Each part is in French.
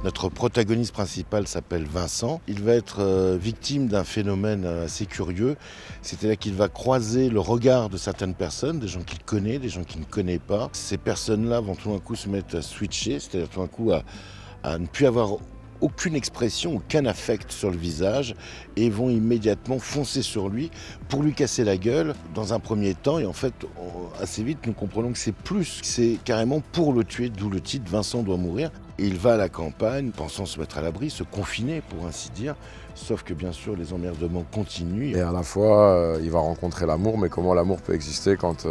Notre protagoniste principal s'appelle Vincent. Il va être victime d'un phénomène assez curieux, c'est-à-dire qu'il va croiser le regard de certaines personnes, des gens qu'il connaît, des gens qu'il ne connaît pas. Ces personnes-là vont tout d'un coup se mettre à switcher, c'est-à-dire tout d'un coup à ne plus avoir aucune expression, aucun affect sur le visage et vont immédiatement foncer sur lui pour lui casser la gueule dans un premier temps. Et en fait, assez vite, nous comprenons que c'est carrément pour le tuer, d'où le titre « Vincent doit mourir ». Et il va à la campagne, pensant se mettre à l'abri, se confiner pour ainsi dire, sauf que bien sûr les emmerdements continuent. Et à la fois, il va rencontrer l'amour, mais comment l'amour peut exister quand,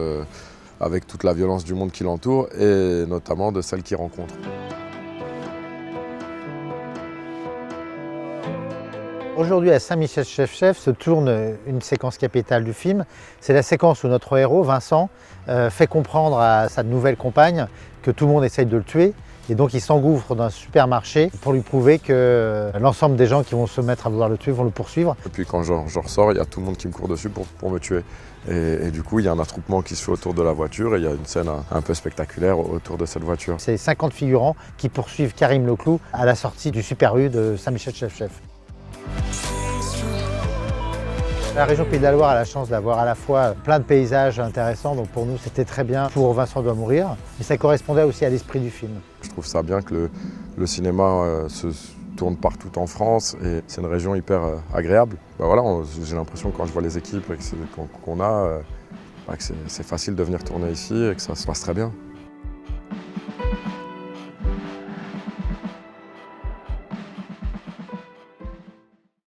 avec toute la violence du monde qui l'entoure et notamment de celle qu'il rencontre. Aujourd'hui, à Saint-Michel-Chef-Chef se tourne une séquence capitale du film. C'est la séquence où notre héros, Vincent, fait comprendre à sa nouvelle compagne que tout le monde essaye de le tuer. Et donc il s'engouffre dans un supermarché pour lui prouver que l'ensemble des gens qui vont se mettre à vouloir le tuer vont le poursuivre. Et puis quand je ressors, il y a tout le monde qui me court dessus pour me tuer. Et du coup, il y a un attroupement qui se fait autour de la voiture et il y a une scène un peu spectaculaire autour de cette voiture. C'est 50 figurants qui poursuivent Karim Leclou à la sortie du Super U de Saint-Michel-Chef-Chef. La région Pays de la Loire a la chance d'avoir à la fois plein de paysages intéressants, donc pour nous c'était très bien pour Vincent doit mourir, mais ça correspondait aussi à l'esprit du film. Je trouve ça bien que le cinéma se tourne partout en France et c'est une région hyper agréable. Voilà, j'ai l'impression quand je vois les équipes qu'on a, que c'est facile de venir tourner ici et que ça se passe très bien.